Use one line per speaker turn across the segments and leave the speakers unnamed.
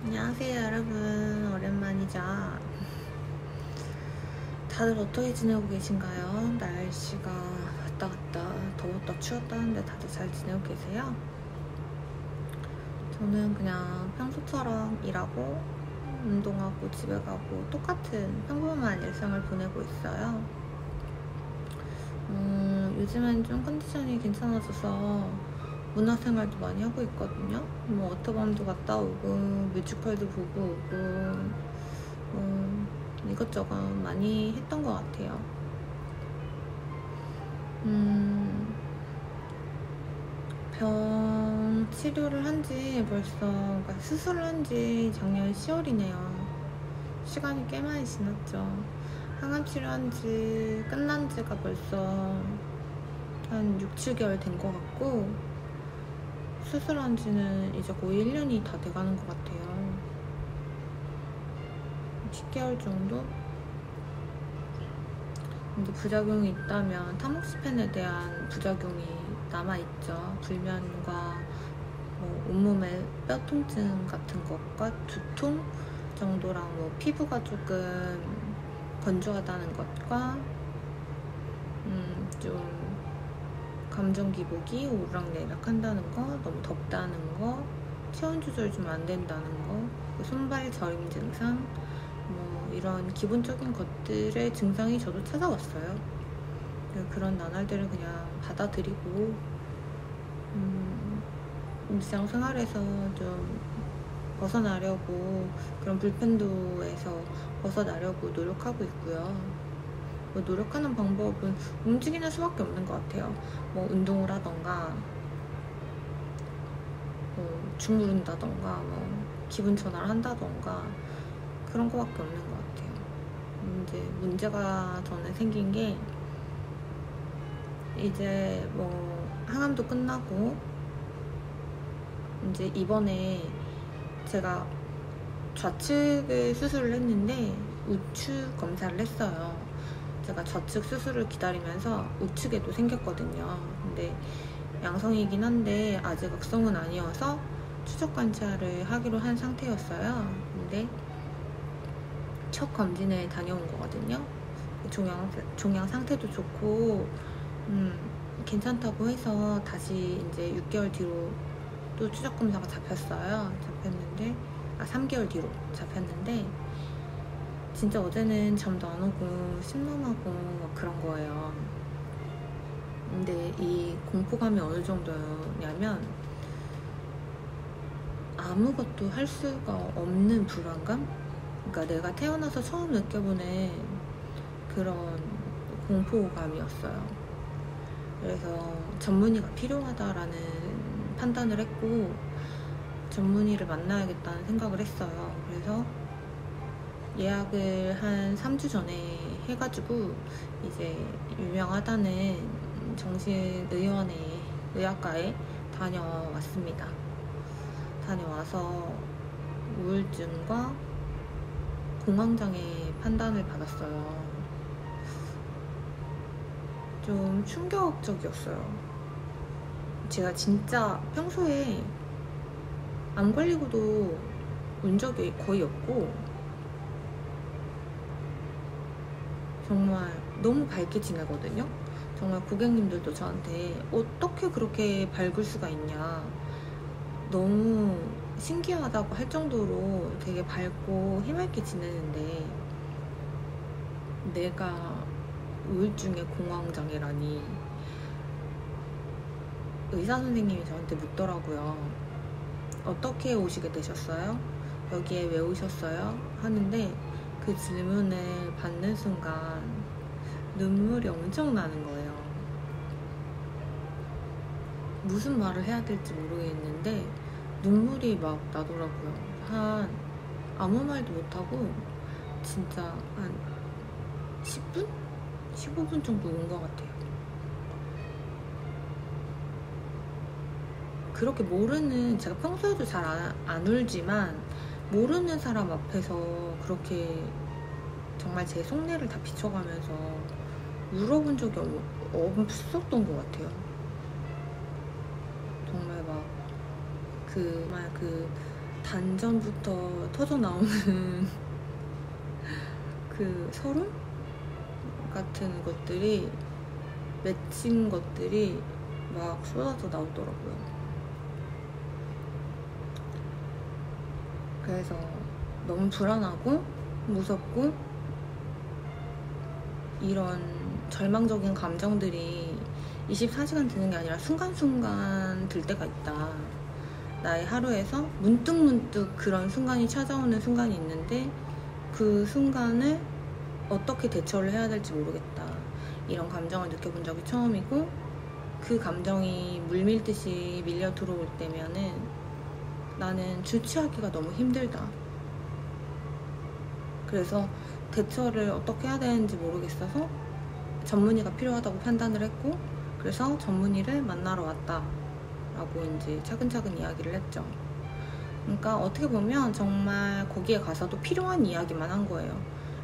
안녕하세요 여러분, 오랜만이죠. 다들 어떻게 지내고 계신가요? 날씨가 왔다 갔다 더웠다 추웠다 하는데 다들 잘 지내고 계세요? 저는 그냥 평소처럼 일하고 운동하고 집에 가고 똑같은 평범한 일상을 보내고 있어요. 요즘엔 좀 컨디션이 괜찮아져서 문화생활도 많이 하고 있거든요. 뭐 워터밤도 갔다 오고 뮤지컬도 보고 오고 이것저것 많이 했던 것 같아요. 병 치료를 한지 벌써, 그러니까 수술을 한지 작년 10월이네요. 시간이 꽤 많이 지났죠. 항암 치료한지 끝난 지가 벌써 한 6, 7개월 된 것 같고, 수술한 지는 이제 거의 1년이 다 돼가는 것 같아요. 10개월 정도? 근데 부작용이 있다면 타모xi펜에 대한 부작용이 남아있죠. 불면과 뭐 온몸의 뼈 통증 같은 것과 두통 정도랑 뭐 피부가 조금 건조하다는 것과 좀 감정 기복이 오르락내리락 한다는 거, 너무 덥다는 거, 체온 조절 좀 안 된다는 거, 손발 저림 증상, 뭐 이런 기본적인 것들의 증상이 저도 찾아왔어요. 그런 나날들을 그냥 받아들이고 일상생활에서 좀 벗어나려고, 그런 불편도에서 벗어나려고 노력하고 있고요. 뭐 노력하는 방법은 움직이는 수밖에 없는 것 같아요. 뭐 운동을 하던가, 뭐 주무른다던가, 뭐 기분 전환을 한다던가, 그런 거밖에 없는 것 같아요. 이제 문제가 저는 생긴 게, 이제 뭐 항암도 끝나고 이제 이번에 제가 좌측을 수술을 했는데 우측 검사를 했어요. 제가 좌측 수술을 기다리면서 우측에도 생겼거든요. 근데 양성이긴 한데 아직 악성은 아니어서 추적 관찰을 하기로 한 상태였어요. 근데 첫 검진에 다녀온 거거든요. 종양 상태도 좋고 괜찮다고 해서 다시 이제 6개월 뒤로 또 추적 검사가 잡혔어요. 3개월 뒤로 잡혔는데, 진짜 어제는 잠도 안 오고 심란하고 막 그런 거예요. 근데 이 공포감이 어느 정도냐면, 아무것도 할 수가 없는 불안감? 그러니까 내가 태어나서 처음 느껴보는 그런 공포감이었어요. 그래서 전문의가 필요하다라는 판단을 했고, 전문의를 만나야겠다는 생각을 했어요. 그래서 예약을 한 3주 전에 해가지고 이제 유명하다는 정신의원의 의학과에 다녀왔습니다. 다녀와서 우울증과 공황장애 판단을 받았어요. 좀 충격적이었어요. 제가 진짜 평소에 암 걸리고도 온 적이 거의 없고, 정말 너무 밝게 지내거든요. 정말 고객님들도 저한테 어떻게 그렇게 밝을 수가 있냐, 너무 신기하다고 할 정도로 되게 밝고 해맑게 지내는데, 내가 우울증의 공황장애라니. 의사 선생님이 저한테 묻더라고요. 어떻게 오시게 되셨어요? 여기에 왜 오셨어요? 하는데, 그 질문을 받는 순간 눈물이 엄청 나는 거예요. 무슨 말을 해야 될지 모르겠는데 눈물이 막 나더라고요. 아무 말도 못하고 진짜 한 10분? 15분 정도 온 것 같아요. 그렇게 제가 평소에도 잘 안 울지만 모르는 사람 앞에서 그렇게 정말 제 속내를 다 비춰가면서 울어본 적이 없었던 것 같아요. 정말 막 그 단전부터 터져 나오는 그 서름 같은 것들이, 맺힌 것들이 막 쏟아져 나오더라고요. 그래서 너무 불안하고 무섭고, 이런 절망적인 감정들이 24시간 드는 게 아니라 순간순간 들 때가 있다. 나의 하루에서 문득문득 그런 순간이 찾아오는 순간이 있는데, 그 순간을 어떻게 대처를 해야 될지 모르겠다. 이런 감정을 느껴본 적이 처음이고, 그 감정이 물밀듯이 밀려 들어올 때면은 나는 주체하기가 너무 힘들다. 그래서 대처를 어떻게 해야 되는지 모르겠어서 전문의가 필요하다고 판단을 했고, 그래서 전문의를 만나러 왔다 라고 이제 차근차근 이야기를 했죠. 그러니까 어떻게 보면 정말 거기에 가서도 필요한 이야기만 한 거예요.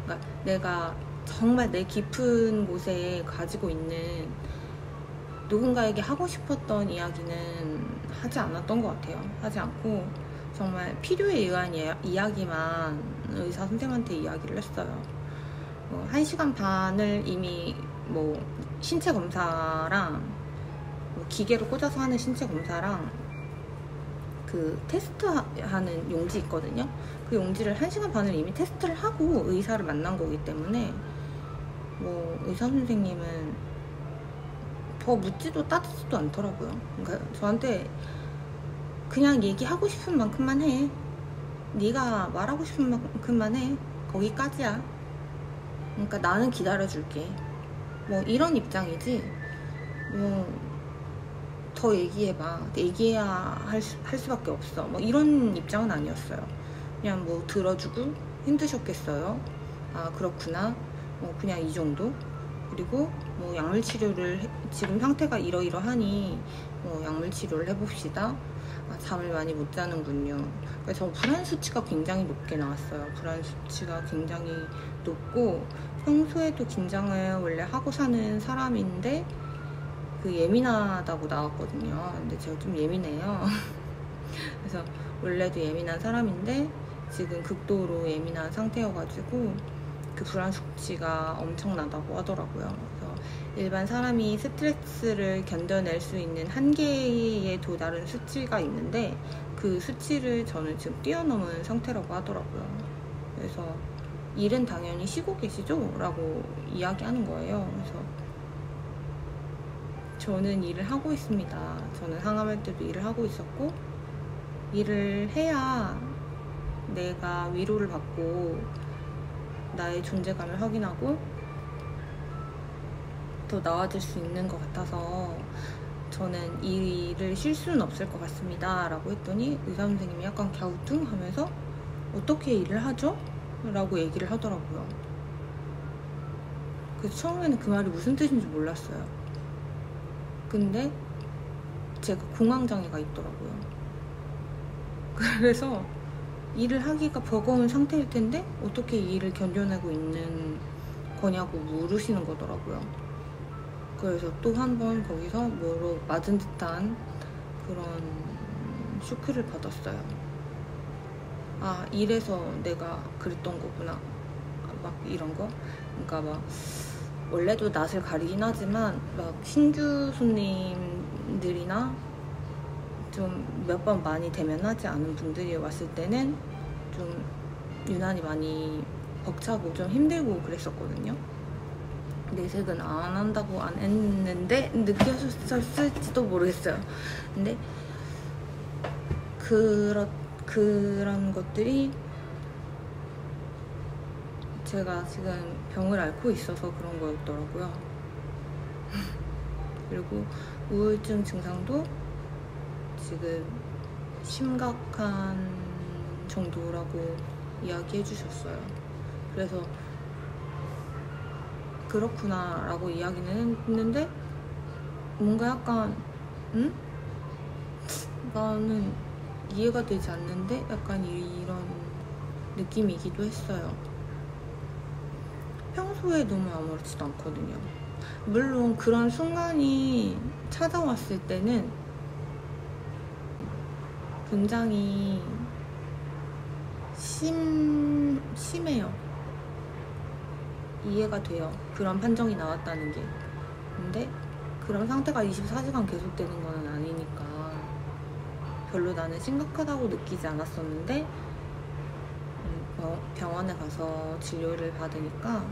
그러니까 내가 정말 내 깊은 곳에 가지고 있는, 누군가에게 하고 싶었던 이야기는 하지 않았던 것 같아요. 하지 않고 정말 필요에 의한 이야기만 의사 선생님한테 이야기를 했어요. 1시간 반을 이미 신체 검사랑 기계로 꽂아서 하는 신체 검사랑 그 테스트하는 용지 있거든요. 그 용지를 1시간 반을 이미 테스트를 하고 의사를 만난 거기 때문에 의사 선생님은 더 묻지도 따지지도 않더라고요. 그러니까 저한테 그냥 얘기하고 싶은 만큼만 해. 네가 말하고 싶은 만큼만 해. 거기까지야. 그러니까 나는 기다려줄게. 이런 입장이지. 더 얘기해봐. 얘기해야 할 수밖에 없어. 이런 입장은 아니었어요. 그냥 들어주고 힘드셨겠어요. 아, 그렇구나. 그냥 이 정도. 그리고 약물 치료를 지금 상태가 이러이러하니 약물 치료를 해봅시다. 아, 잠을 많이 못 자는군요. 그래서 불안 수치가 굉장히 높게 나왔어요. 불안 수치가 굉장히 높고, 평소에도 긴장을 원래 하고 사는 사람인데 예민하다고 나왔거든요. 근데 제가 좀 예민해요. 그래서 원래도 예민한 사람인데 지금 극도로 예민한 상태여가지고 그 불안 수치가 엄청나다고 하더라고요. 그래서 일반 사람이 스트레스를 견뎌낼 수 있는 한계에 도달한 수치가 있는데, 그 수치를 저는 지금 뛰어넘은 상태라고 하더라고요. 그래서 일은 당연히 쉬고 계시죠? 라고 이야기하는 거예요. 그래서 저는 일을 하고 있습니다. 저는 항암할 때도 일을 하고 있었고, 일을 해야 내가 위로를 받고 나의 존재감을 확인하고 더 나아질 수 있는 것 같아서 저는 이 일을 쉴 수는 없을 것 같습니다 라고 했더니 의사 선생님이 약간 갸우뚱하면서 어떻게 일을 하죠? 라고 얘기를 하더라고요. 그래서 처음에는 그 말이 무슨 뜻인지 몰랐어요. 근데 제가 공황장애가 있더라고요. 그래서 일을 하기가 버거운 상태일 텐데 어떻게 이 일을 견뎌내고 있는 거냐고 물으시는 거더라고요. 그래서 또 한 번 거기서 뭐로 맞은 듯한 그런 쇼크를 받았어요. 아, 이래서 내가 그랬던 거구나. 막 이런 거. 그러니까 원래도 낯을 가리긴 하지만 신규 손님들이나 좀 몇 번 많이 대면하지 않은 분들이 왔을 때는 좀 유난히 많이 벅차고 좀 힘들고 그랬었거든요. 내색은 안 한다고 안 했는데 느껴졌을지도 모르겠어요. 근데 그런 것들이 제가 지금 병을 앓고 있어서 그런 거였더라고요. 그리고 우울증 증상도 지금 심각한 정도라고 이야기해 주셨어요. 그래서 그렇구나 라고 이야기는 했는데 뭔가 약간 나는 이해가 되지 않는데 약간 이런 느낌이기도 했어요. 평소에 너무 아무렇지도 않거든요. 물론 그런 순간이 찾아왔을 때는 굉장히 심해요. 이해가 돼요. 그런 판정이 나왔다는 게. 근데 그런 상태가 24시간 계속되는 거는 아니니까 별로 나는 심각하다고 느끼지 않았었는데 병원에 가서 진료를 받으니까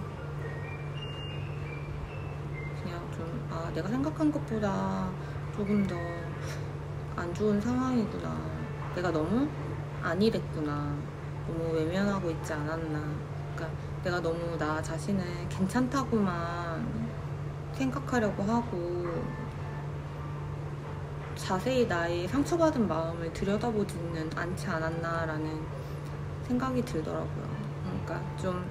그냥 좀 내가 생각한 것보다 조금 더 안 좋은 상황이구나. 내가 너무 안일했구나. 너무 외면하고 있지 않았나. 그러니까 내가 너무 나 자신을 괜찮다고만 생각하려고 하고 자세히 나의 상처받은 마음을 들여다보지는 않지 않았나라는 생각이 들더라고요. 그러니까 좀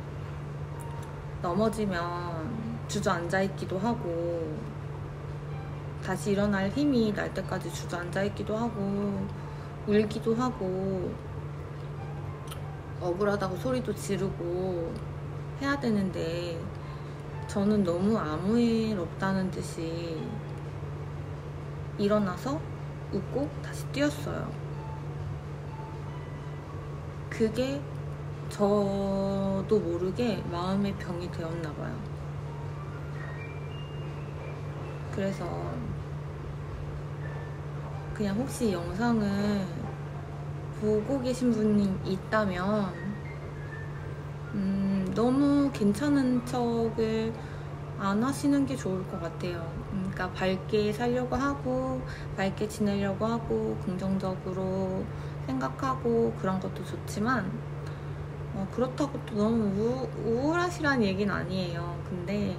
넘어지면 주저앉아 있기도 하고 다시 일어날 힘이 날 때까지 주저앉아 있기도 하고 울기도 하고 억울하다고 소리도 지르고 해야 되는데 저는 너무 아무 일 없다는 듯이 일어나서 웃고 다시 뛰었어요. 그게 저도 모르게 마음의 병이 되었나 봐요. 그래서 그냥 혹시 영상을 보고 계신 분이 있다면 너무 괜찮은 척을 안 하시는 게 좋을 것 같아요. 그러니까 밝게 살려고 하고 밝게 지내려고 하고 긍정적으로 생각하고 그런 것도 좋지만 그렇다고 또 너무 우울하시라는 얘기는 아니에요. 근데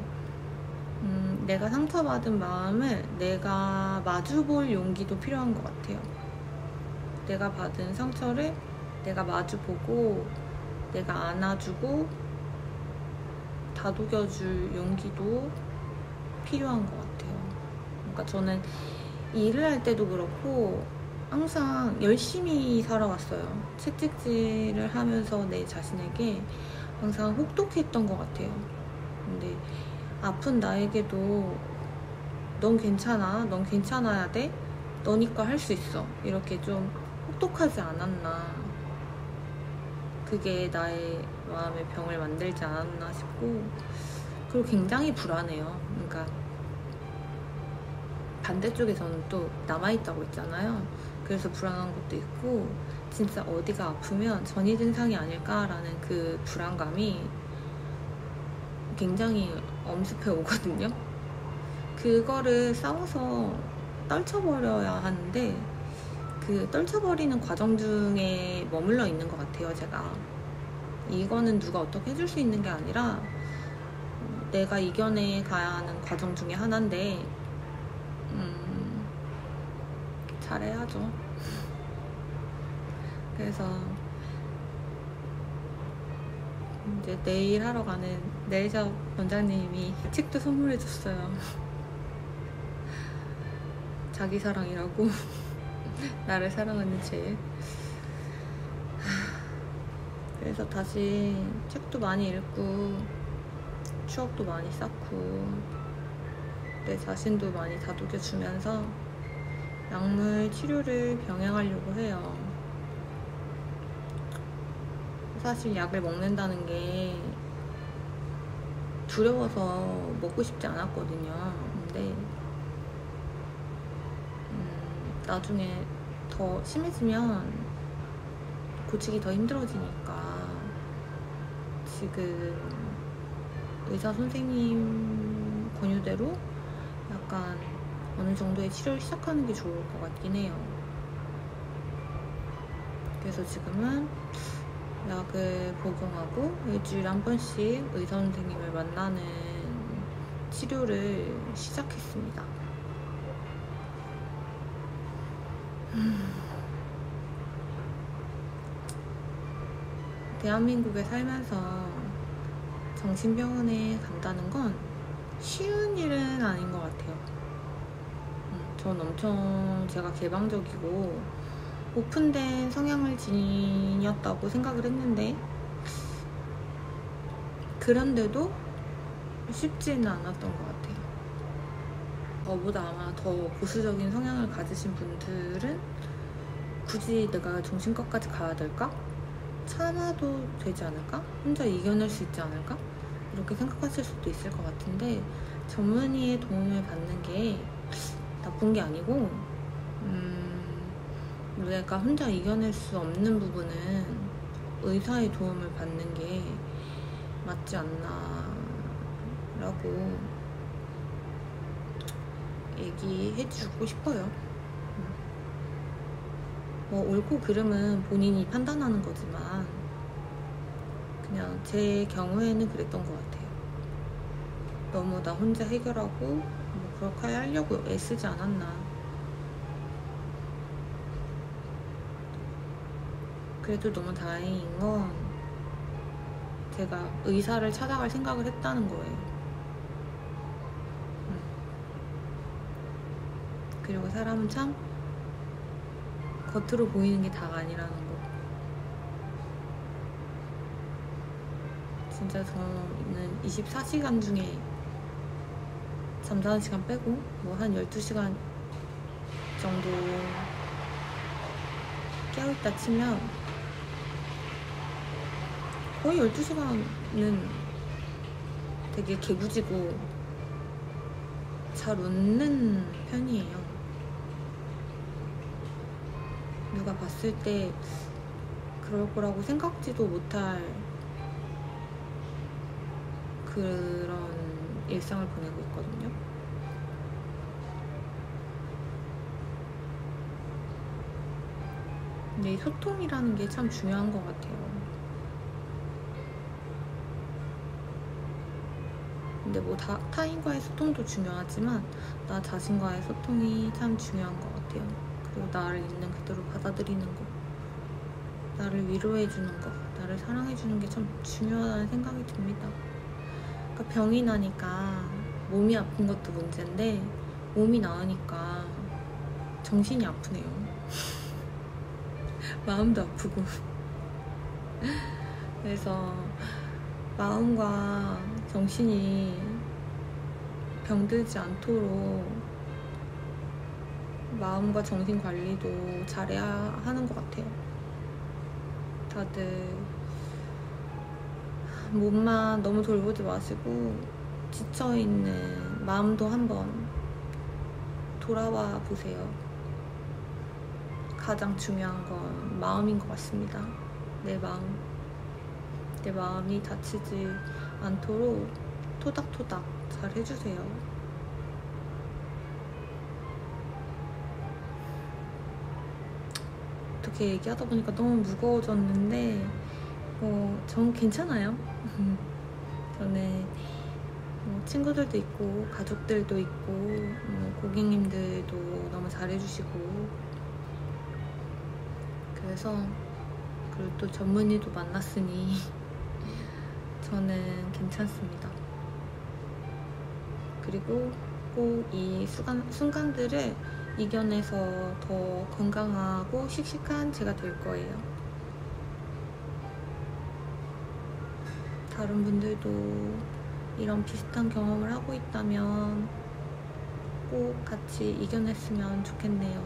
내가 상처받은 마음을 내가 마주볼 용기도 필요한 것 같아요. 내가 받은 상처를 내가 마주보고 내가 안아주고 다독여줄 용기도 필요한 것 같아요. 그러니까 저는 일을 할 때도 그렇고 항상 열심히 살아왔어요. 채찍질을 하면서 내 자신에게 항상 혹독했던 것 같아요. 근데 아픈 나에게도 넌 괜찮아, 넌 괜찮아야 돼, 너니까 할 수 있어, 이렇게 좀 혹독하지 않았나. 그게 나의 마음의 병을 만들지 않았나 싶고, 그리고 굉장히 불안해요. 그러니까 반대쪽에 저는 또 남아있다고 했잖아요. 그래서 불안한 것도 있고 진짜 어디가 아프면 전이증상이 아닐까라는 그 불안감이 굉장히 엄습해 오거든요. 그거를 싸워서 떨쳐버려야 하는데 그 떨쳐버리는 과정 중에 머물러 있는 것 같아요. 제가 이거는 누가 어떻게 해줄 수 있는 게 아니라 내가 이겨내 가야 하는 과정 중에 하나인데 잘해야죠. 그래서 이제 내일 하러 가는 네일샵 원장님이 책도 선물해줬어요. 자기 사랑이라고. 나를 사랑하는 책. 그래서 다시 책도 많이 읽고 추억도 많이 쌓고 내 자신도 많이 다독여주면서 약물 치료를 병행하려고 해요. 사실 약을 먹는다는 게 두려워서 먹고 싶지 않았거든요. 근데 나중에 더 심해지면 고치기 더 힘들어지니까 지금 의사 선생님 권유대로 약간 어느 정도의 치료를 시작하는 게 좋을 것 같긴 해요. 그래서 지금은 약을 복용하고 일주일에 한 번씩 의사 선생님을 만나는 치료를 시작했습니다. 대한민국에 살면서 정신병원에 간다는 건 쉬운 일은 아닌 것 같아요. 전 엄청 제가 개방적이고 오픈된 성향을 지녔다고 생각을 했는데 그런데도 쉽지는 않았던 것 같아요. 저보다 아마 더 보수적인 성향을 가지신 분들은 굳이 내가 정신과까지 가야 될까? 참아도 되지 않을까? 혼자 이겨낼 수 있지 않을까? 이렇게 생각하실 수도 있을 것 같은데, 전문의의 도움을 받는 게 나쁜 게 아니고, 내가 혼자 이겨낼 수 없는 부분은 의사의 도움을 받는 게 맞지 않나 라고 얘기해주고 싶어요. 뭐 옳고 그름은 본인이 판단하는 거지만 그냥 제 경우에는 그랬던 것 같아요. 너무 나 혼자 해결하고 뭐 그렇게 하려고 애쓰지 않았나. 그래도 너무 다행인 건 제가 의사를 찾아갈 생각을 했다는 거예요. 그리고 사람은 참 겉으로 보이는 게 다가 아니라는 거. 진짜 저는 24시간 중에 잠자는 시간 빼고 뭐 한 12시간 정도 깨어있다 치면 거의 12시간은 되게 개구지고 잘 웃는 편이에요. 누가 봤을 때 그럴 거라고 생각지도 못할 그런 일상을 보내고 있거든요. 근데 이 소통이라는 게 참 중요한 것 같아요. 근데 뭐 타인과의 소통도 중요하지만 나 자신과의 소통이 참 중요한 것 같아요. 그리고 나를 있는 그대로 받아들이는 거, 나를 위로해주는 거, 나를 사랑해주는 게 참 중요하다는 생각이 듭니다. 그러니까 병이 나니까 몸이 아픈 것도 문제인데 몸이 나으니까 정신이 아프네요. 마음도 아프고. 그래서 마음과 정신이 병들지 않도록 마음과 정신 관리도 잘해야 하는 것 같아요. 다들 몸만 너무 돌보지 마시고 지쳐있는 마음도 한번 돌아와 보세요. 가장 중요한 건 마음인 것 같습니다. 내 마음이 다치지 않도록 토닥토닥 잘 해주세요. 어떻게 얘기하다 보니까 너무 무거워졌는데 전 괜찮아요. 저는 친구들도 있고 가족들도 있고 고객님들도 너무 잘해주시고, 그래서 그리고 또 전문의도 만났으니 저는 괜찮습니다. 그리고 꼭 이 순간들을 이겨내서 더 건강하고 씩씩한 제가 될 거예요. 다른 분들도 이런 비슷한 경험을 하고 있다면 꼭 같이 이겨냈으면 좋겠네요.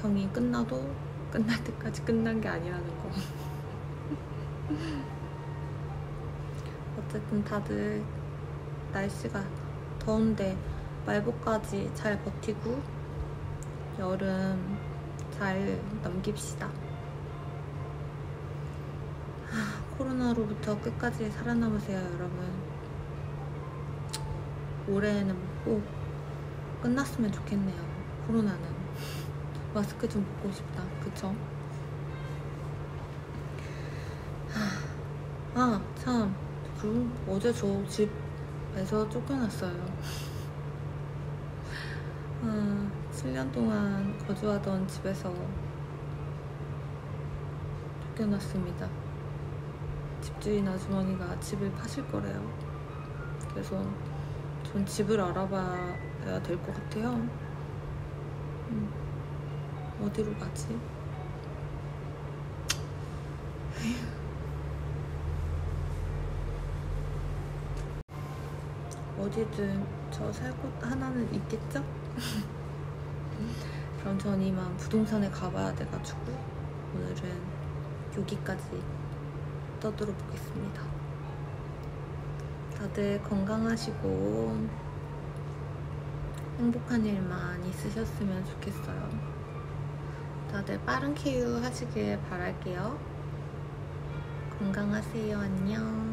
병이 끝나도 끝날 때까지 끝난 게 아니라는 거. 어쨌든 다들 날씨가 더운데 말복까지 잘 버티고 여름 잘 넘깁시다. 코로나로부터 끝까지 살아남으세요, 여러분. 올해는 꼭 끝났으면 좋겠네요, 코로나는. 마스크 좀 벗고 싶다, 그쵸? 참, 어제 저 집에서 쫓겨났어요. 7년 동안 거주하던 집에서 쫓겨났습니다. 집주인 아주머니가 집을 파실 거래요. 그래서 전 집을 알아봐야 될 것 같아요. 어디로 가지? 어디든 저 살 곳 하나는 있겠죠? 그럼 전 이만 부동산에 가봐야 돼가지고 오늘은 여기까지 떠들어 보겠습니다. 다들 건강하시고 행복한 일만 있으셨으면 좋겠어요. 다들 빠른 쾌유 하시길 바랄게요. 건강하세요. 안녕.